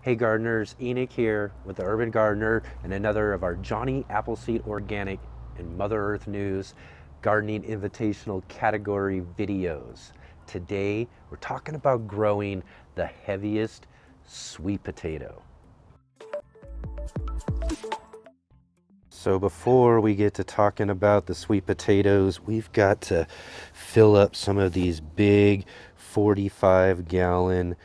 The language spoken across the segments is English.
Hey gardeners, Enoch here with the Urban Gardener and another of our Johnny Appleseed Organic and Mother Earth News Gardening Invitational category videos. Today we're talking about growing the heaviest sweet potato. So before we get to talking about the sweet potatoes, we've got to fill up some of these big 45-gallon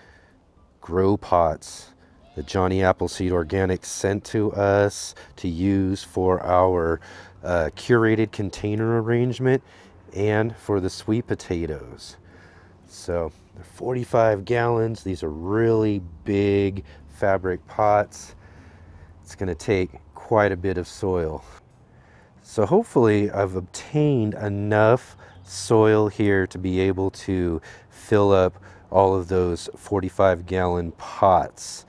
grow pots that Johnny Appleseed Organic sent to us to use for our curated container arrangement and for the sweet potatoes. So they're 45 gallons. These are really big fabric pots. It's going to take quite a bit of soil. So hopefully I've obtained enough soil here to be able to fill up all of those 45-gallon pots.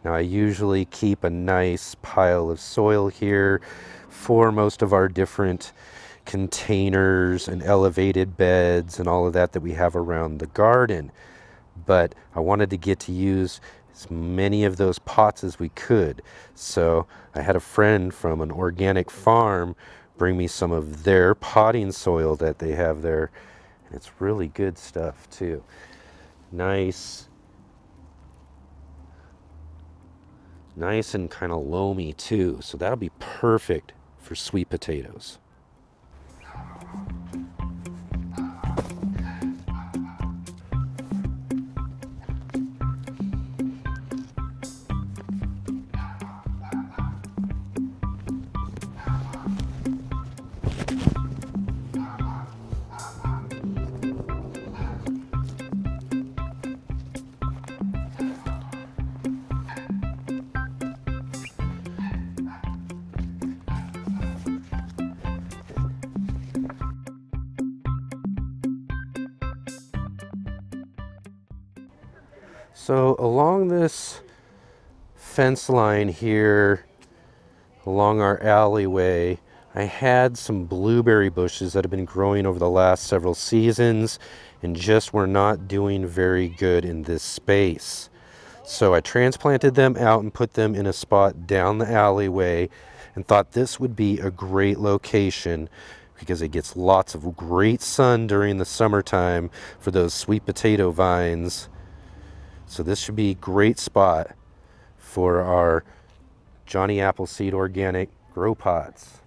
Now I usually keep a nice pile of soil here for most of our different containers and elevated beds and all of that we have around the garden. But I wanted to get to use as many of those pots as we could. So I had a friend from an organic farm bring me some of their potting soil that they have there. And it's really good stuff too. Nice and kind of loamy too, so that'll be perfect for sweet potatoes. So along this fence line here, along our alleyway, I had some blueberry bushes that have been growing over the last several seasons and just were not doing very good in this space. So I transplanted them out and put them in a spot down the alleyway and thought this would be a great location because it gets lots of great sun during the summertime for those sweet potato vines. So this should be a great spot for our Johnny Appleseed Organic grow pots.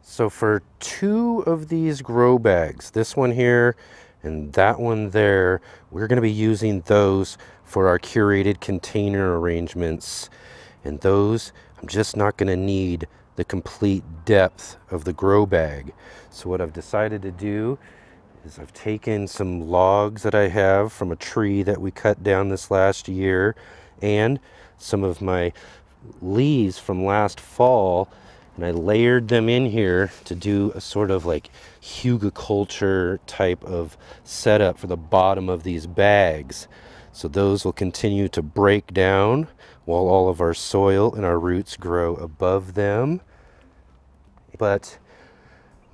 So for two of these grow bags, this one here and that one there, we're going to be using those for our curated container arrangements. And those, I'm just not going to need the complete depth of the grow bag. So what I've decided to do is I've taken some logs that I have from a tree that we cut down this last year and some of my leaves from last fall, and I layered them in here to do a sort of like hugelkultur type of setup for the bottom of these bags. So those will continue to break down while all of our soil and our roots grow above them. But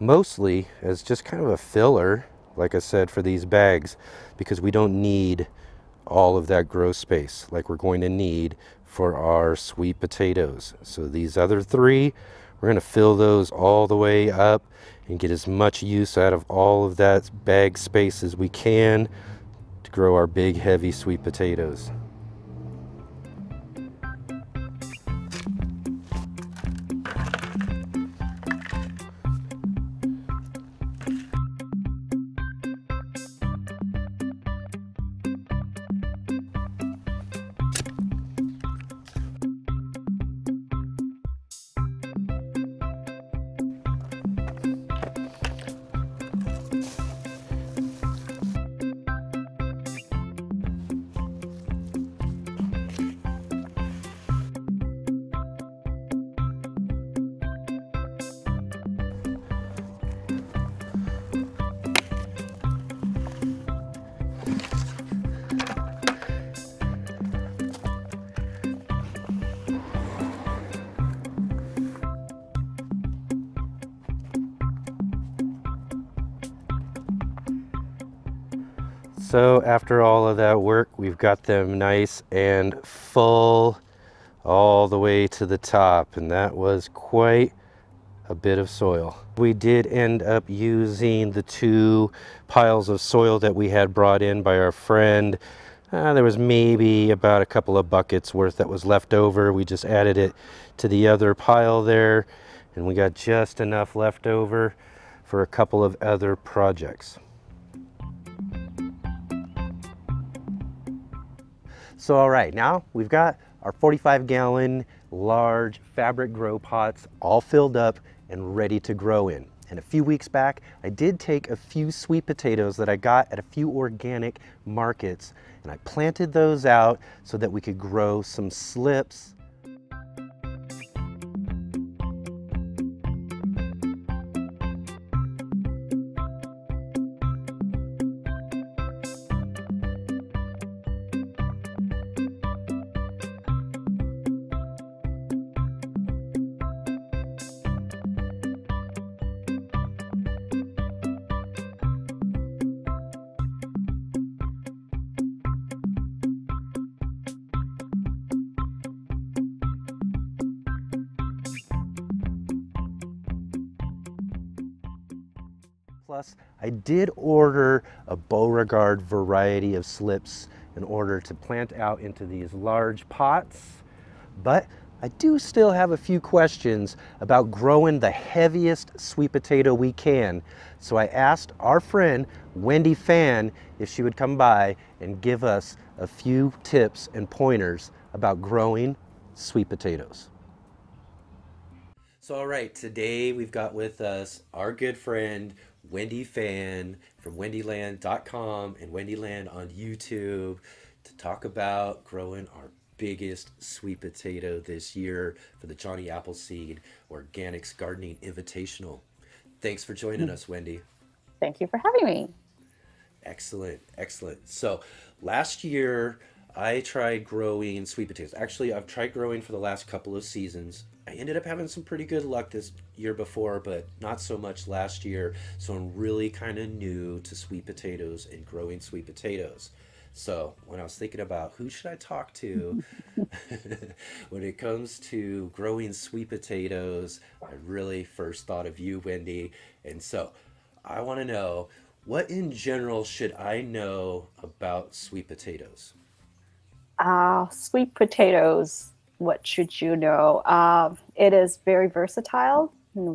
mostly as just kind of a filler, like I said, for these bags, because we don't need all of that grow space like we're going to need for our sweet potatoes. So these other three, we're going to fill those all the way up and get as much use out of all of that bag space as we can to grow our big, heavy sweet potatoes. So after all of that work, we've got them nice and full all the way to the top, and that was quite a bit of soil. We did end up using the 2 piles of soil that we had brought in by our friend. There was maybe about a couple of buckets worth that was left over. We just added it to the other pile there, and we got just enough left over for a couple of other projects. So all right, now we've got our 45-gallon large fabric grow pots all filled up and ready to grow in. And a few weeks back, I did take a few sweet potatoes that I got at a few organic markets, and I planted those out so that we could grow some slips. Plus, I did order a Beauregard variety of slips in order to plant out into these large pots, but I do still have a few questions about growing the heaviest sweet potato we can. So I asked our friend Wendi Phan if she would come by and give us a few tips and pointers about growing sweet potatoes. So all right, today we've got with us our good friend Wendi Phan from wendyland.com and Wendyland on YouTube to talk about growing our biggest sweet potato this year for the Johnny Appleseed Organics Gardening Invitational. Thanks for joining us, Wendi. Thank you for having me. Excellent, excellent. So last year I tried growing sweet potatoes. Actually, I've tried growing for the last couple of seasons. I ended up having some pretty good luck this year before, but not so much last year. So I'm really kind of new to sweet potatoes and growing sweet potatoes. So when I was thinking about who should I talk to when it comes to growing sweet potatoes, I really first thought of you, Wendi. And so I want to know, what in general should I know about sweet potatoes? Sweet potatoes, what should you know? It is very versatile,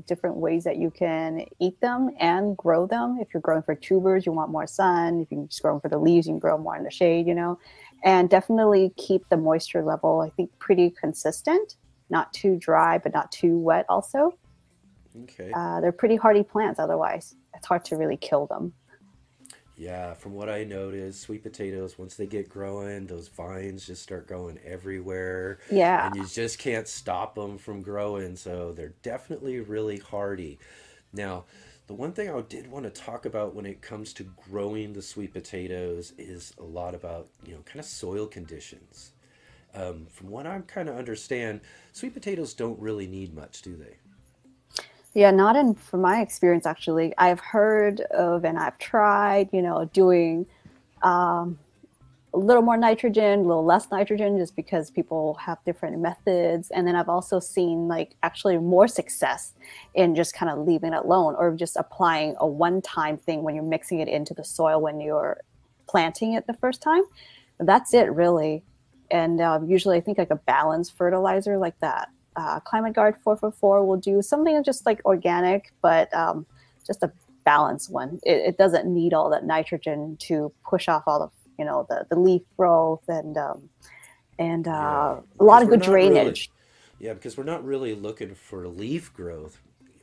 different ways that you can eat them and grow them. If you're growing for tubers, you want more sun. If you're just growing for the leaves, you can grow more in the shade. And definitely keep the moisture level, I think, pretty consistent, not too dry, but not too wet also. Okay. They're pretty hardy plants otherwise. It's hard to really kill them. Yeah, from what I noticed, sweet potatoes, once they get growing, those vines just start going everywhere, Yeah. and you just can't stop them from growing. So they're definitely really hardy. Now, the one thing I did want to talk about when it comes to growing the sweet potatoes is a lot about, kind of soil conditions. From what I kind of understand, sweet potatoes don't really need much, do they? Yeah, not in from my experience actually. I've heard of and I've tried, doing um, a little more nitrogen, a little less nitrogen, just because people have different methods. And then I've also seen like actually more success in just kind of leaving it alone or just applying a one-time thing when you're mixing it into the soil when you're planting it the first time. That's it really. And usually I think like a balanced fertilizer like that. Climate Guard 444 will do something just like organic, but just a balanced one. It doesn't need all that nitrogen to push off all of the leaf growth and Yeah, a lot because of we're good not really, drainage, yeah, because we're not really looking for leaf growth,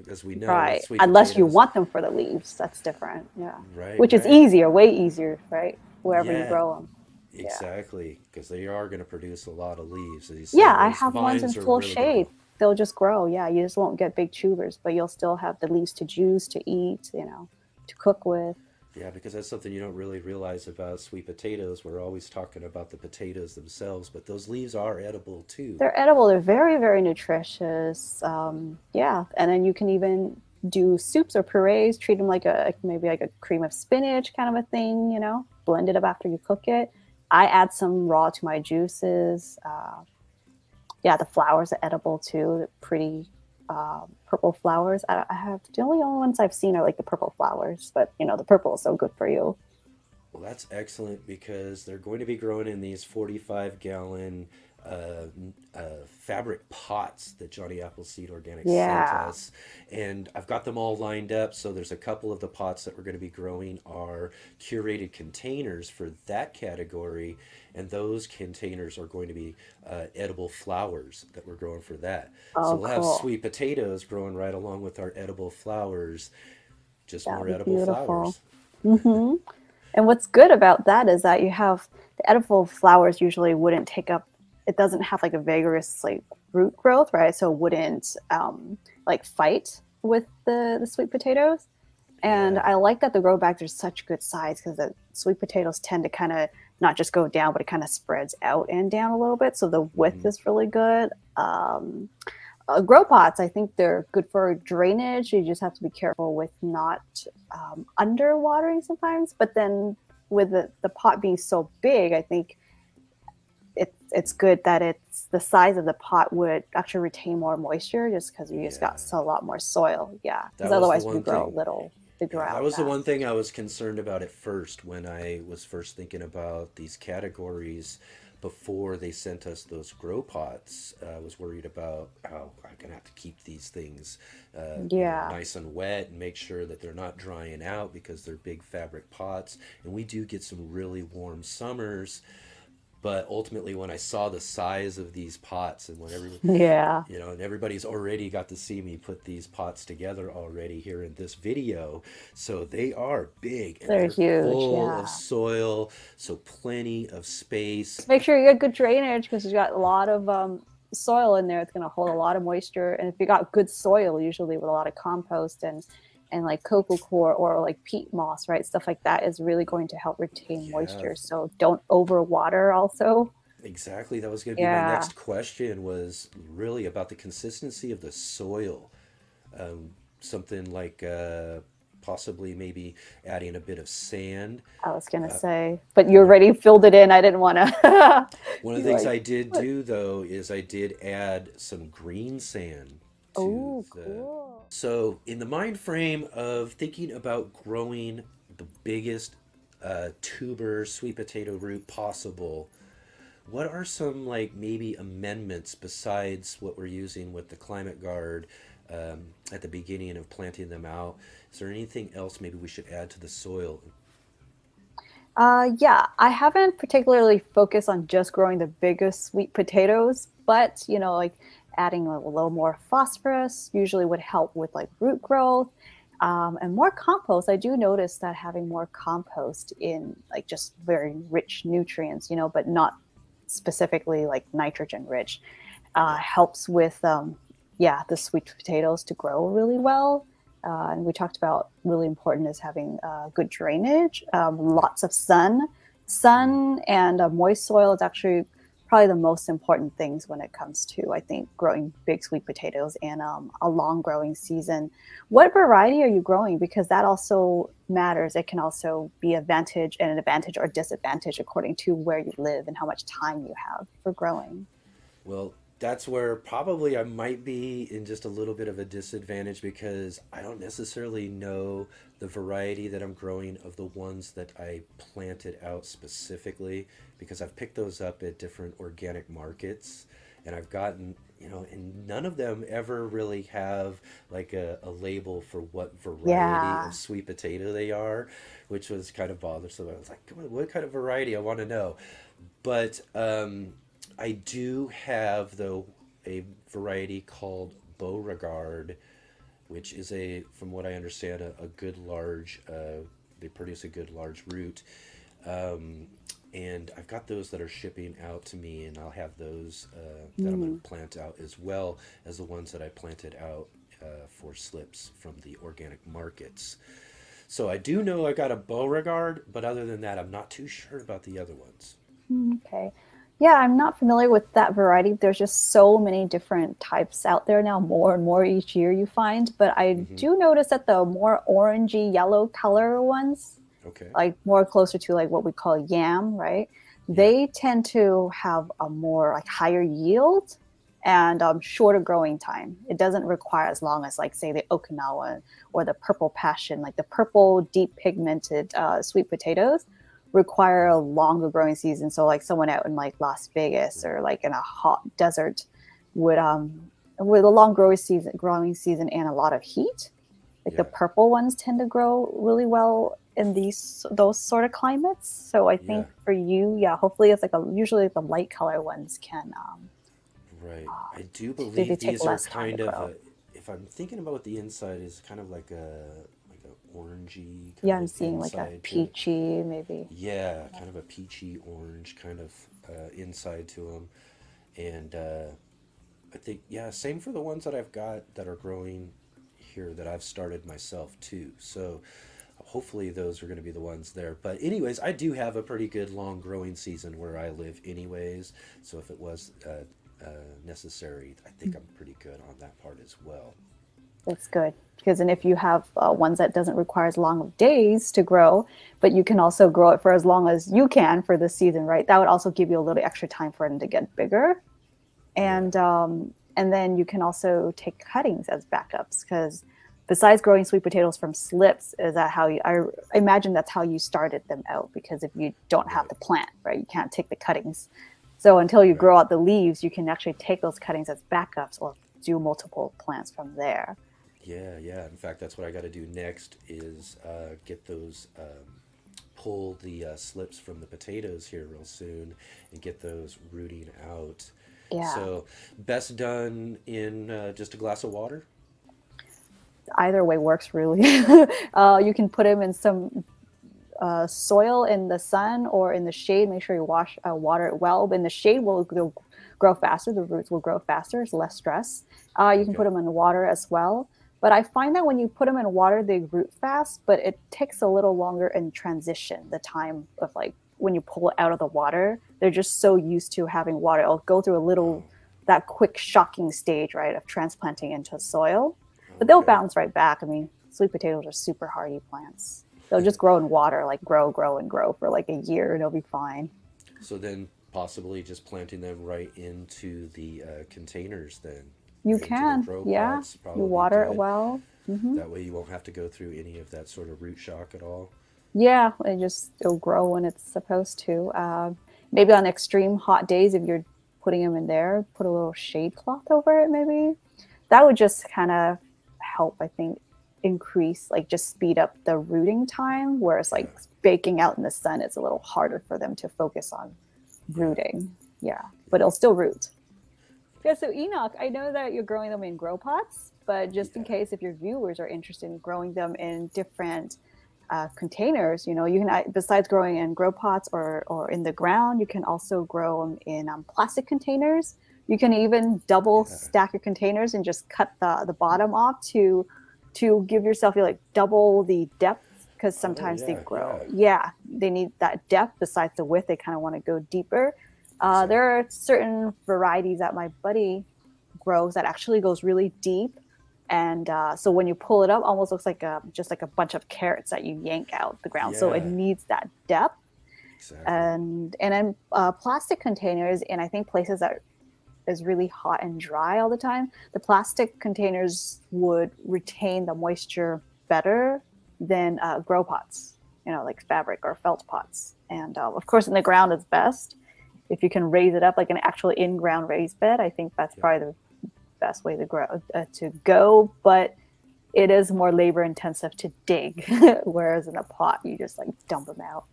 as we know with right? sweet Unless you potatoes. want them for the leaves, that's different. Yeah, Right, which is right. easier, way easier, right? Wherever you Yeah, grow them. Yeah. exactly, because they are going to produce a lot of leaves. As you Yeah, said, I those have ones in vines are full really going to shade. grow. They'll just grow. Yeah, you just won't get big tubers, but you'll still have the leaves to juice, to eat, to cook with. Yeah, because that's something you don't really realize about sweet potatoes. We're always talking about the potatoes themselves, but those leaves are edible too. They're edible. They're very, very nutritious. Yeah, and then you can even do soups or purees. Treat them like maybe like a cream of spinach kind of a thing. blend it up after you cook it. I add some raw to my juices. Yeah, the flowers are edible too. They're pretty purple flowers. I have the only ones I've seen are like the purple flowers, but you know the purple is so good for you. Well, that's excellent because they're going to be growing in these 45-gallon fabric pots that Johnny Appleseed Organic sent Yeah. us. And I've got them all lined up. So there's a couple of the pots that we're going to be growing are curated containers for that category. And those containers are going to be edible flowers that we're growing for that. So Oh, we'll have cool. sweet potatoes growing right along with our edible flowers, just That more would be edible beautiful. flowers. Hmm. And what's good about that is that you have the edible flowers usually wouldn't take up, it doesn't have like a vigorous like root growth, right? So it wouldn't like fight with the sweet potatoes. And Yeah. I like that the grow bags are such good size because the sweet potatoes tend to kind of not just go down, but it kind of spreads out and down a little bit. So the width Hmm. is really good. Grow pots, I think they're good for drainage. You just have to be careful with not underwatering sometimes. But then with the pot being so big, I think it's good that it's the size of the pot would actually retain more moisture just because you just Yeah. got so a lot more soil. Yeah, because That was the otherwise when you one grow thing. little, they Yeah, dry that out was the one fast. thing I was concerned about at first when I was first thinking about these categories before they sent us those grow pots. I was worried about how I'm gonna have to keep these things, Yeah. nice and wet and make sure that they're not drying out because they're big fabric pots. And we do get some really warm summers. But ultimately, when I saw the size of these pots and when Yeah. and everybody's already got to see me put these pots together already here in this video. So they are big and They're they're huge. full of Yeah. soil, so plenty of space. Just make sure you get good drainage because you got a lot of soil in there. It's going to hold a lot of moisture. And if you got good soil, usually with a lot of compost and like cocoa coir or like peat moss, right? Stuff like that is really going to help retain Yeah, moisture. So don't overwater also. exactly. That was going to be my Yeah. next question was really about the consistency of the soil. Um, Something like possibly maybe adding a bit of sand. I was gonna Uh, say, but you one of already filled it in. I didn't want to One of be the things like, I did what? do though is I did add some green sand to Oh, the. cool. So in the mind frame of thinking about growing the biggest tuber sweet potato root possible, what are some like maybe amendments besides what we're using with the climate guard at the beginning of planting them out? Is there anything else maybe we should add to the soil? Yeah, I haven't particularly focused on just growing the biggest sweet potatoes, but you know, like adding a little more phosphorus usually would help with like root growth. And more compost. I do notice that having more compost in like just very rich nutrients, you know, but not specifically like nitrogen rich, Yeah. helps with yeah, the sweet potatoes to grow really well. And we talked about really important is having good drainage, Yep. lots of sun. Mm. Sun and moist soil is actually probably the most important things when it comes to, I think, growing big sweet potatoes and a long growing season. What variety are you growing? Because that also matters. It can also be advantage and an advantage or disadvantage according to where you live and how much time you have for growing. Well, that's where probably I might be in just a little bit of a disadvantage because I don't necessarily know the variety that I'm growing of the ones that I planted out specifically because I've picked those up at different organic markets and I've gotten, and none of them ever really have like a label for what variety of Yeah. sweet potato they are, which was kind of bothersome. I was like, "Come on, what kind of variety? I want to know." But I do have though a variety called Beauregard, which is from what I understand, a good large. They produce a good large root, um, and I've got those that are shipping out to me, and I'll have those that I'm going Mm. to plant out as well as the ones that I planted out for slips from the organic markets. So I do know I got a Beauregard, but other than that, I'm not too sure about the other ones. Okay. Yeah, I'm not familiar with that variety. There's just so many different types out there now, more and more each year you find. But I Hmm. do notice that the more orangey yellow color ones, Okay. like more closer to like what we call yam, right? Yeah. They tend to have a more like higher yield and shorter growing time. It doesn't require as long as like say the Okinawa or the purple passion, like the purple deep pigmented sweet potatoes require a Right. longer growing season. So like someone out in like Las Vegas or Right. like in a hot desert would with a long growing season and a lot of heat, like the Yeah. purple ones tend to grow really well in those sort of climates. So I Yeah. think for you, yeah, hopefully it's like usually the light color ones can Right. I do they believe take these are less time to kind of grow. a, if I'm thinking about what the inside is, kind of like a orangey Yeah, kind I'm of seeing like a inside to it. peachy maybe. Yeah, kind of a peachy orange kind of inside to them. And I think, yeah, same for the ones that I've got that are growing here that I've started myself too. So hopefully those are going to be the ones there. But anyways, I do have a pretty good long growing season where I live anyways. So if it was necessary, I think I'm pretty good on that part as well. That's good because and if you have ones that doesn't require as long of days to grow, but you can also grow it for as long as you can for the season, right? That would also give you a little extra time for them to get bigger. Yeah. And then you can also take cuttings as backups because besides growing sweet potatoes from slips, is that how you? I imagine that's how you started them out because if you don't have Right. the plant, right, you can't take the cuttings. So until you Right. grow out the leaves, you can actually take those cuttings as backups or do multiple plants from there. Yeah. Yeah. In fact, that's what I got to do next is get those pull the slips from the potatoes here real soon and get those rooting out. Yeah, So, best done in just a glass of water? either way works really. You can put them in some soil in the sun or in the shade. Make sure you water it well. But in the shade, they'll grow faster. The roots will grow faster. It's less stress. You can put Okay. them in water as well. But I find that when you put them in water, they root fast, but it takes a little longer in transition. The time of like when you pull it out of the water, they're just so used to having water. It'll go through a Oh, little that quick shocking stage, right, of transplanting into soil. But they'll okay. bounce right back. I mean, sweet potatoes are super hardy plants. They'll just grow in water, like grow, and grow for like a year, and it'll be fine. So then possibly just planting them right into the containers then, You right into the can, grow yeah. pots, You probably water it good. well. That way you won't have to go through any of that sort of root shock at all. Yeah, it'll grow when it's supposed to. Maybe on extreme hot days, if you're putting them in there, put a little shade cloth over it. Maybe that would just kind of help. I think increase like just speed up the rooting time. Whereas Yeah. like baking out in the sun, it's a little harder for them to focus on Yeah. rooting. Yeah, but Yeah. it'll still root. Yeah, so Enoch, I know that you're growing them in grow pots, but just in Yeah. case if your viewers are interested in growing them in different containers, you can besides growing in grow pots or in the ground, you can also grow them in plastic containers. You can even double Yeah. stack your containers and just cut the bottom off to give yourself like double the depth because Oh, sometimes they yeah. grow. Yeah. Yeah, they need that depth besides the width. They kind of want to go deeper. There Exactly. are certain varieties that my buddy grows that actually goes really deep. And so when you pull it up, almost looks like just like a bunch of carrots that you yank out the ground. So it Yeah. needs that depth. Exactly. And then plastic containers, and I think places that is really hot and dry all the time, the plastic containers would retain the moisture better than grow pots, like fabric or felt pots. And of course, in the ground is best. If you can raise it up like an actual in-ground raised bed, I think that's Yeah. probably the best way to go. But it is more labor intensive to dig, whereas in a pot you just like dump them out.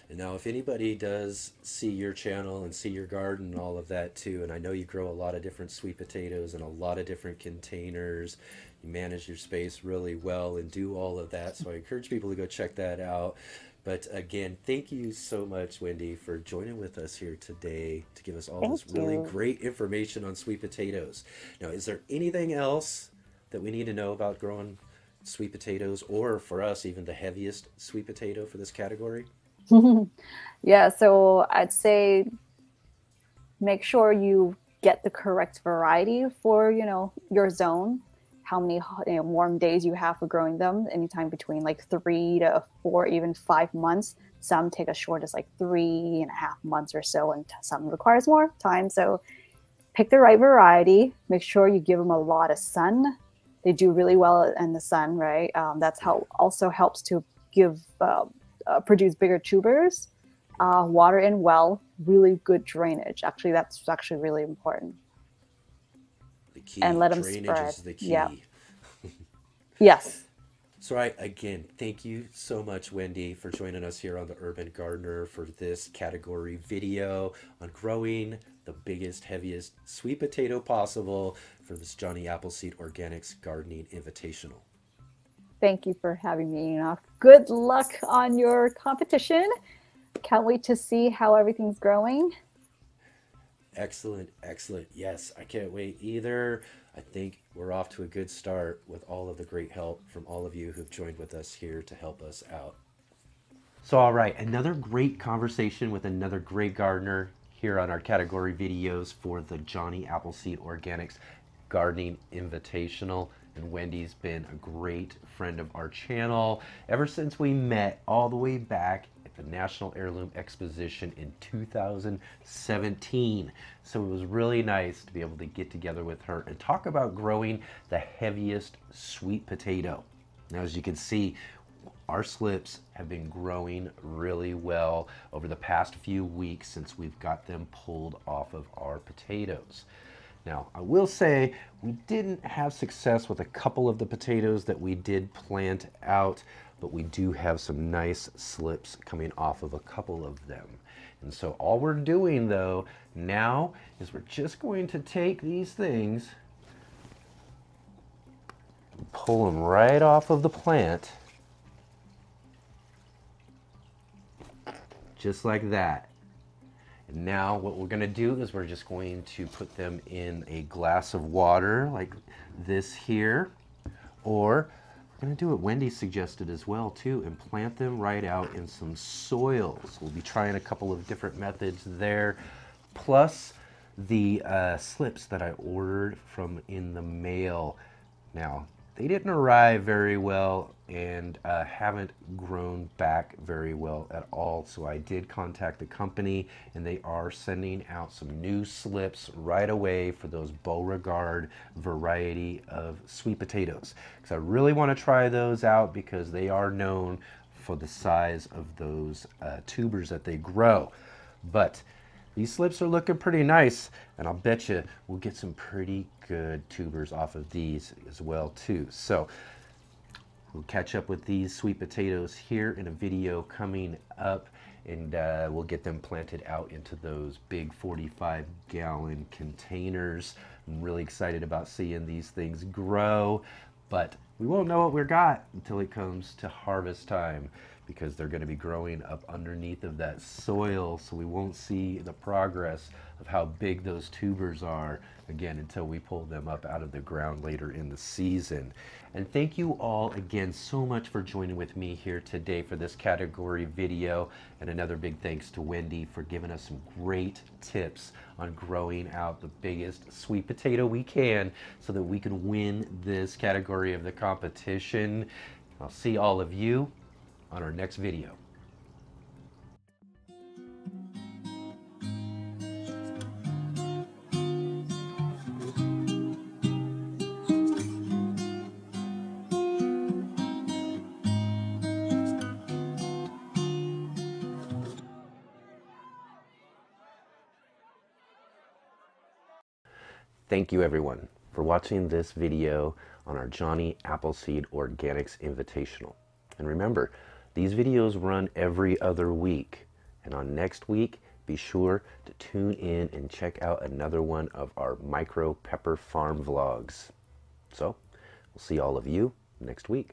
And now, if anybody does see your channel and see your garden and all of that too, and I know you grow a lot of different sweet potatoes in a lot of different containers, you manage your space really well and do all of that. So I encourage people to go check that out. But again, thank you so much, Wendy, for joining with us here today to give us all Thank this really you. great information on sweet potatoes. Now, is there anything else that we need to know about growing sweet potatoes, or for us, even the heaviest sweet potato for this category? Yeah, so I'd say make sure you get the correct variety for your zone. how many warm days you have for growing them, anytime between like 3 to 4, even 5 months. Some take as short as like 3.5 months or so, and some requires more time. So pick the right variety. Make sure you give them a lot of sun. They do really well in the sun, right? That's how also helps to give produce bigger tubers. Water in well, really good drainage. Actually, that's actually really important. The And key. let them Drainage spread. is the Yeah. key. Yes. So again, thank you so much, Wendy, for joining us here on the Urban Gardener for this category video on growing the biggest, heaviest sweet potato possible for this Johnny Appleseed Organics Gardening Invitational. Thank you for having me, Enoch. Good luck on your competition. Can't wait to see how everything's growing. Excellent, excellent. Yes, I can't wait either. I think we're off to a good start with all of the great help from all of you who've joined with us here to help us out. So, all right, another great conversation with another great gardener here on our category videos for the Johnny Appleseed Organics Gardening Invitational. And Wendy's been a great friend of our channel ever since we met all the way back at the National Heirloom Exposition in 2017. So it was really nice to be able to get together with her and talk about growing the heaviest sweet potato. Now, as you can see, our slips have been growing really well over the past few weeks since we've got them pulled off of our potatoes. Now, I will say we didn't have success with a couple of the potatoes that we did plant out, but we do have some nice slips coming off of a couple of them. And so all we're doing though now is we're just going to take these things, pull them right off of the plant, just like that. And now what we're going to do is we're just going to put them in a glass of water like this here, or we're going to do what Wendy suggested as well too and plant them right out in some soil. So we'll be trying a couple of different methods there, plus the slips that I ordered from in the mail. Now, they didn't arrive very well and haven't grown back very well at all. So I did contact the company and they are sending out some new slips right away for those Beauregard variety of sweet potatoes. Because I really want to try those out because they are known for the size of those tubers that they grow. But these slips are looking pretty nice, and I'll bet you we'll get some pretty good tubers off of these as well too. So we'll catch up with these sweet potatoes here in a video coming up, and we'll get them planted out into those big 45-gallon containers. I'm really excited about seeing these things grow, but we won't know what we've got until it comes to harvest time, because they're going to be growing up underneath of that soil, so we won't see the progress of how big those tubers are again until we pull them up out of the ground later in the season. And thank you all again so much for joining with me here today for this category video, and another big thanks to Wendy for giving us some great tips on growing out the biggest sweet potato we can so that we can win this category of the competition. I'll see all of you on our next video. Thank you everyone for watching this video on our Johnny Appleseed Organics Invitational. And remember, these videos run every other week. And on next week, be sure to tune in and check out another one of our micro pepper farm vlogs. So, we'll see all of you next week.